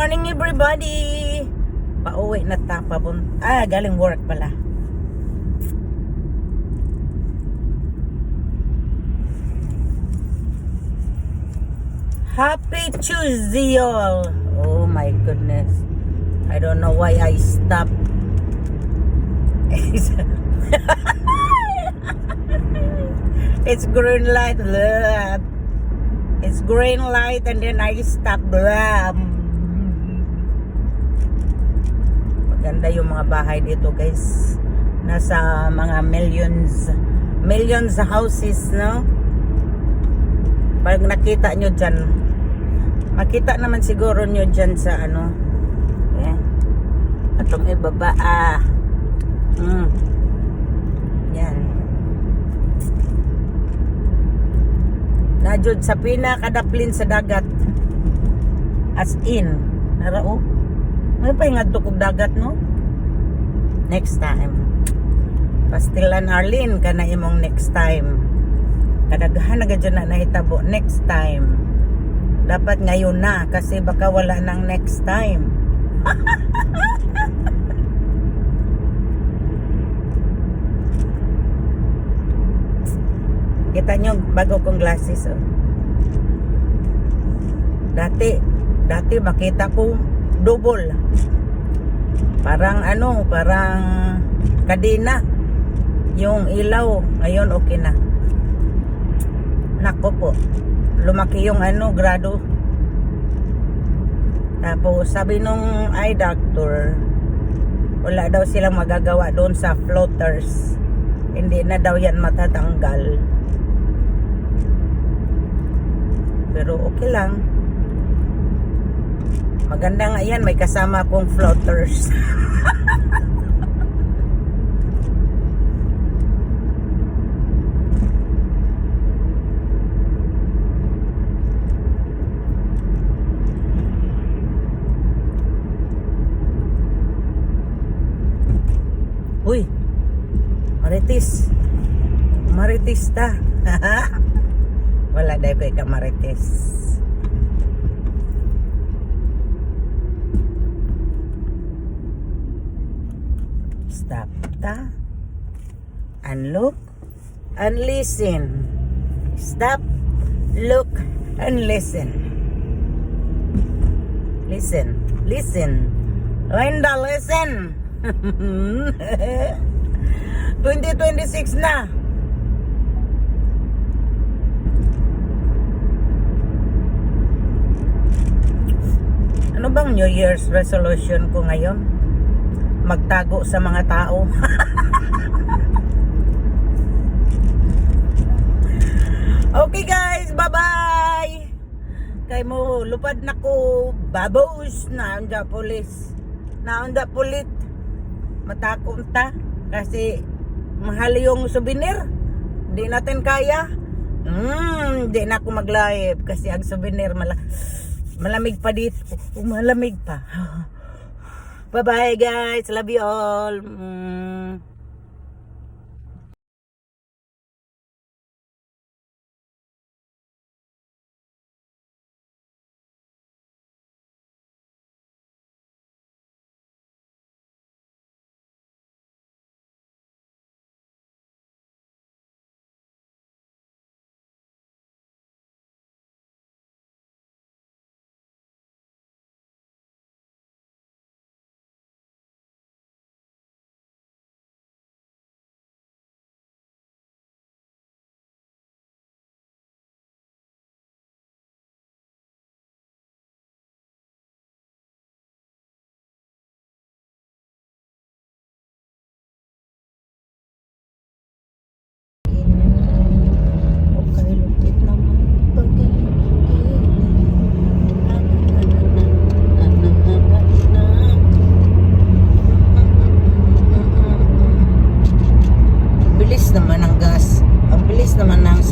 morning everybody! Pauwi na ta, galing work pala. Happy Tuesday all! Oh my goodness. I don't know why I stopped. It's green light. It's green light and then I stop. Maganda yung mga bahay dito, guys. Nasa mga millions houses, no? Pag nakita nyo dyan, makita naman siguro nyo dyan sa ano. Atong ibaba. Yan. Najud sa pinakadaplin sa dagat. As in, narao. May pahingadto kog dagat, no? Next time. Pastilan Arlene kana imong next time. Kadaghan na gadyo na nahitabo next time. Dapat ngayon na kasi baka wala nang next time. Kita nyo bago kong glasses, oh. Dati makita ko double. Parang parang kadena yung ilaw. Ngayon okay na. Nako po, lumaki yung grado. Tapos sabi nung eye doctor, wala daw silang magagawa doon sa floaters. Hindi na daw yan matatanggal. Pero okay lang. Maganda nga yan, may kasama akong floaters. Uy, Maritis ta. Wala dahil ko ikamarites. Stop ta. And look and listen. Stop, look and listen. Listen. Linda, listen. 2026 na. Ano bang New Year's resolution ko ngayon? Magtago sa mga tao. Okay guys, bye-bye. Kay mo lupad na ko babos na anda pulis. Naunda pulit. Matakot ta kasi mahal yung souvenir. Hindi natin kaya. Hindi na ako mag-live kasi ang souvenir malamig pa dito. Malamig pa. Bye-bye guys. Love you all.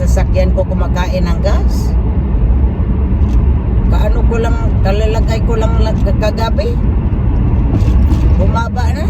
Sasakyan ko kumakain ng gas. Kalalagay ko lang kagabi. Bumaba na.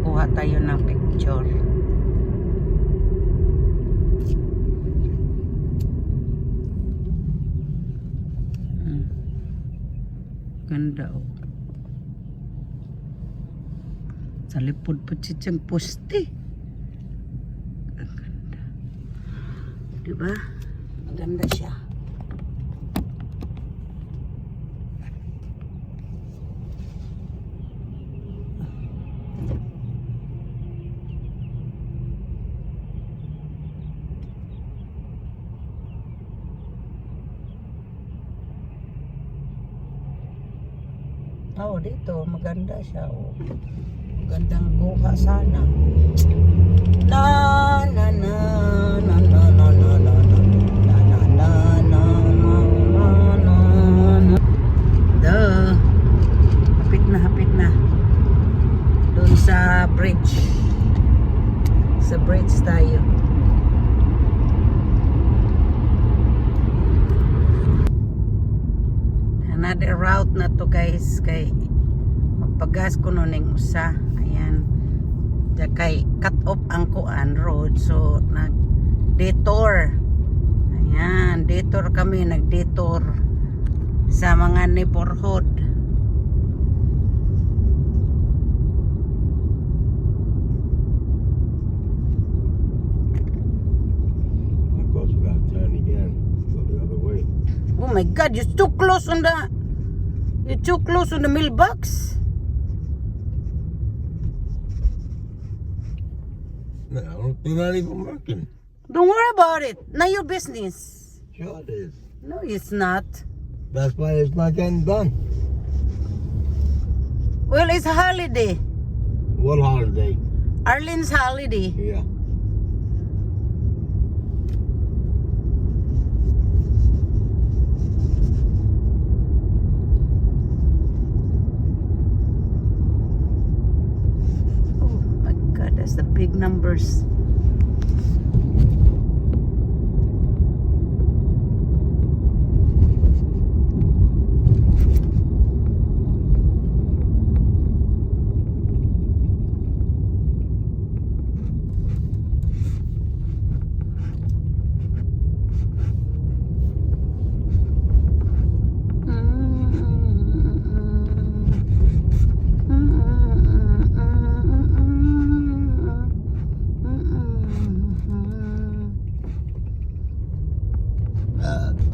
kuha tayo ng picture. Ganda oh. Sa lipod po siyang poste. Ang ganda. Diba? Maganda siya. Oh, dito maganda siya oh. Magandang kuha sana. Na na na na na na na na na na na na na na. Duh. Hapit na. Doon sa bridge. Sa bridge tayo. Another route na to guys, kay magpagas ko nun yung usa. Ayan, diya kay cut off ang kuan road, so nag detour. Ayan, detour kami, nag detour sa mga neighborhood. Of course, we got to turn again. Go the other way. Oh my God, you're too close on the mailbox. No, they're not even working. Don't worry about it. Not your business. Sure it is. No, it's not. That's why it's not getting done. Well, it's a holiday. What holiday? Arlene's holiday. Yeah. Oh my God, that's the big numbers.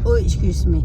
Oh, excuse me.